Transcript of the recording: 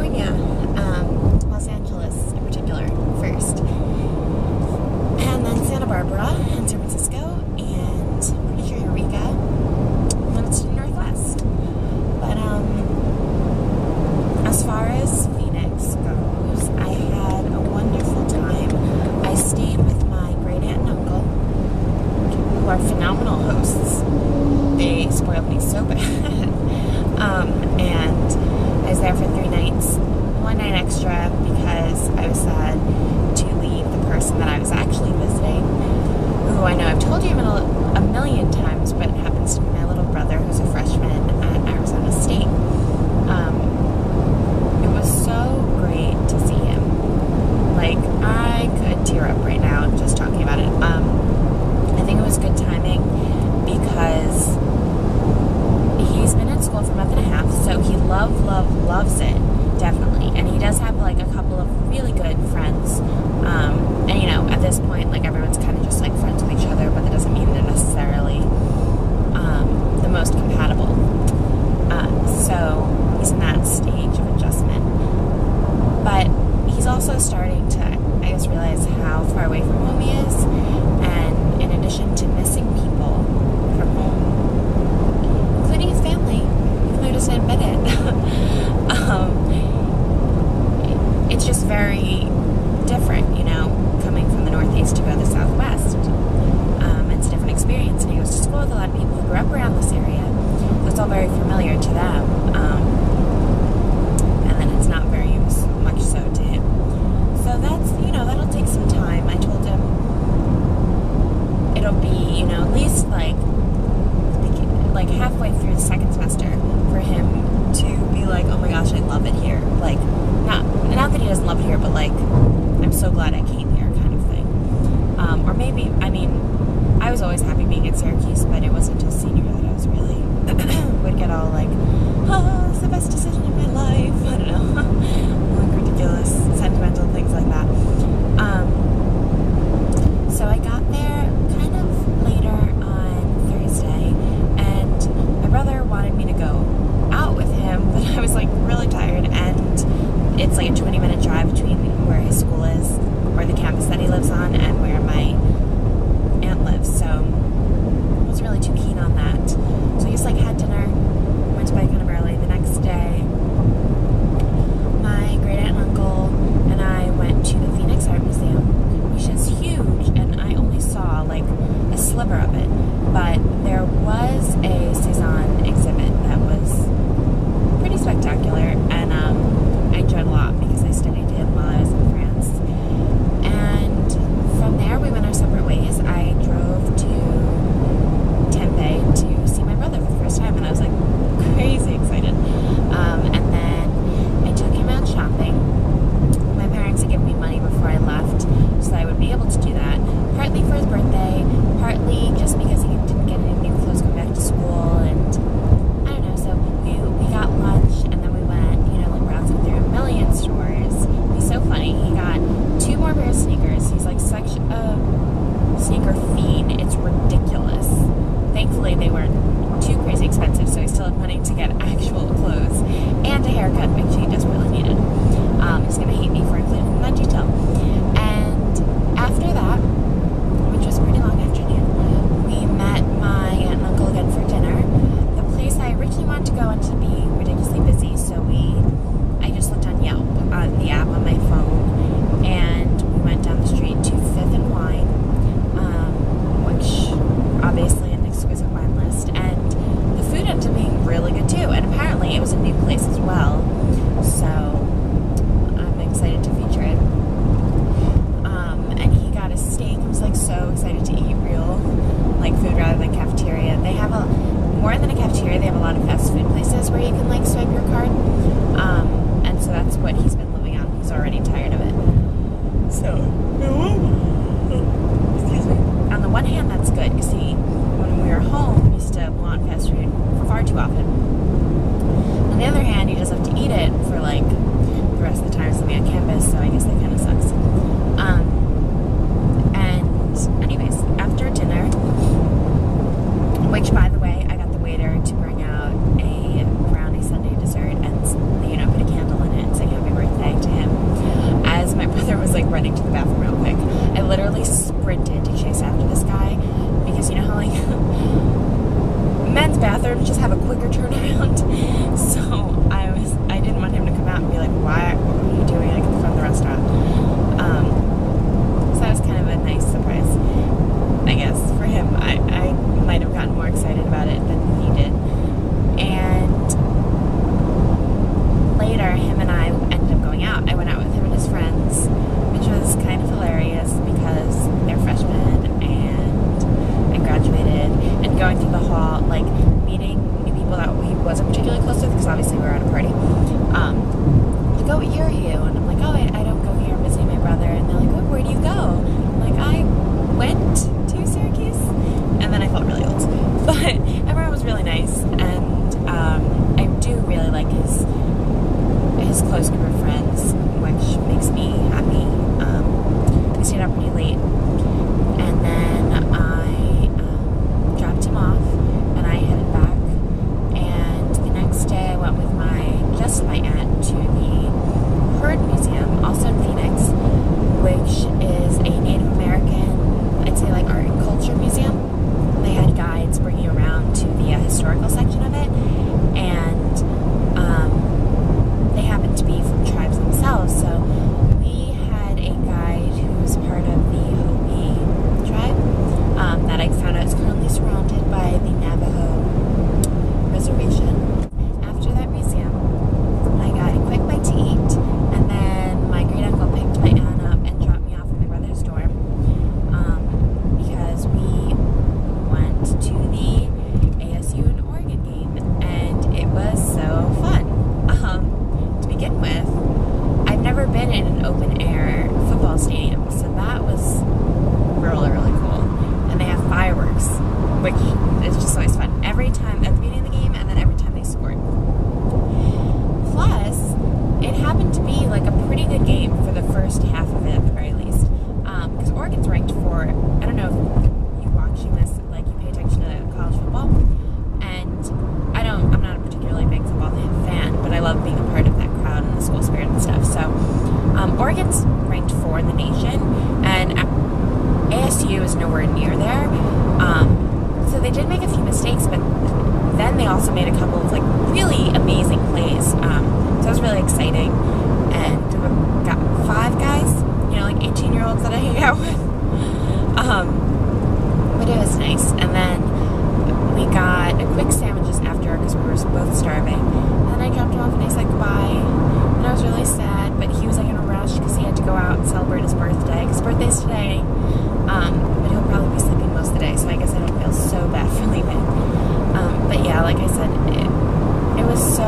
California, Los Angeles in particular first, and then Santa Barbara and San Francisco, and pretty sure Eureka, and then it's to the Northwest. But as far as Phoenix goes, I had a wonderful time. I stayed with my great aunt and uncle, who are phenomenal hosts. They spoiled me so bad. And I was there for 3 nights, 1 night extra because I was sad to leave the person that I was actually visiting, who I know I've told you a million times, but it happens to be my little brother who's a freshman at Arizona State. It was so great to see him. Like, I could tear up right now just talking about it. I think it was good timing because he's been in school for a month and a half, so he loves it, definitely. And he does have like a couple of really good friends. And you know, at this point, like everyone's kind of just like friends with each other, but that doesn't mean they're necessarily the most compatible. So he's in that stage of adjustment. But he's also starting to, I guess, realize how far away from home he is. And in addition to missing people from home, including his family, even though he doesn't admit it, it's just very different, you know, coming from the Northeast to go to the Southwest. It's a different experience, and he goes to school with a lot of people who grew up around this area, so it's all very familiar to them, and then it's not very much so to him. So that's, you know, that'll take some time. I told him it'll be, you know, at least like halfway through the second semester for him to be like, oh my gosh, I love it here. Like, not that he doesn't love it here, but like, I'm so glad I came here kind of thing. Or maybe, I mean, I was always happy being at Syracuse, but it wasn't until senior that I was really, would get all like, oh, it's the best decision of my life. I don't know. Like ridiculous, sentimental things like that. So I got there kind of later on Thursday, and my brother wanted me to go out with him, but I was like really tired, and it's like a 20-minute drive between where his school is, or the campus that he lives on, and where my aunt lives, so I wasn't really too keen on that. So I just like had dinner, went to bed kind of early. The next day, my great aunt and uncle and I went to the Phoenix Art Museum, which is huge, and I only saw like a sliver of it, but there was a Cezanne exhibit that was pretty spectacular, and I enjoyed a lot because I studied him while I was in France. And from there we went our separate ways. I drove to Tempe to see my brother for the first time, and I was like crazy excited. And then I took him out shopping. My parents had given me money before I left so that I would be able to do that, partly for his birthday, partly just because he didn't get any new clothes going back to school, and I don't know, so we got lunch, and then we went, you know, like browsing through a million stores. He's so funny. He got 2 more pair of sneakers. He's like such a sneaker fiend. It's ridiculous. Thankfully, they weren't too crazy expensive, so he still had money to get actual clothes and a haircut, which he desperately needed. He's gonna hate me for including that detail. And after that, which was a pretty long afternoon, we met my aunt and uncle again for dinner. The place I originally wanted to go and to be ridiculously busy, so I just looked on Yelp, on the app on my phone, and we went down the street to Fifth and Wine, which obviously an exquisite wine list, and the food ended up being really good too, and apparently it was a new place as well, so I'm excited to feature it. And he got a steak. I was like so excited to eat real like food rather than cafeteria. They have more than a cafeteria, they have a lot of fast food places where you can like swipe your card, and so that's what he's been living on. He's already tired of it. So, excuse me. On the one hand, that's good. You see, when we were home, we used to want fast food far too often. On the other hand, you just have to eat it for like the rest of the time something on campus, so I guess that kind of sucks. And anyways, after dinner, which by the way, I got the waiter to bring out a brownie sundae dessert and, you know, put a candle in it and say oh, what year are you? And I'm like, oh, I don't go here. I'm visiting my brother. And they're like, oh, where do you go? I'm like, I went to Syracuse. And then I felt really old. But everyone was really nice. And I do really like his close group of friends, which makes me happy. We stayed up pretty late. And then I dropped him off. And I headed back. And the next day I went with my aunt to the Herd Museum, also in Phoenix, which is a Native American, I'd say like art and culture museum. They had guides bring you around to the historical section of it, and they happened to be from tribes themselves, so we had a guide who was part of the Hopi tribe that I found out is currently surrounded by the Navajo reservation. After that museum, I got a quick bite to eat, and then my great uncle picked my aunt up and dropped me off at my brother's dorm because we went to the ASU and Oregon game, and it was so fun. To begin with, I've never been in an open air football stadium, so that was really, really cool. And they have fireworks, which is just always fun. Every time at the beginning of the game, and then every time they scored. Plus, it happened to be like a pretty good game for the first half of it, at the very least. Because Oregon's ranked for, I don't know if you're watching this, like you pay attention to college football. And I'm not a particularly big football fan, but I love being a part of that crowd and the school spirit and stuff. So, Oregon's ranked 4 in the nation, and ASU is nowhere near there. So they did make a few mistakes, but then they also made a couple of like really amazing plays. So it was really exciting, and we got 5 guys, like 18-year-olds that I hang out with. But it was nice. And then we got a quick sandwiches after because we were both starving. And then I dropped him off and I said goodbye. And I was really sad, but he was like in a rush because he had to go out and celebrate his birthday. His birthday's today. But he'll probably be sleeping most of the day, so I guess I don't feel so bad for leaving. But yeah, like I said, it was so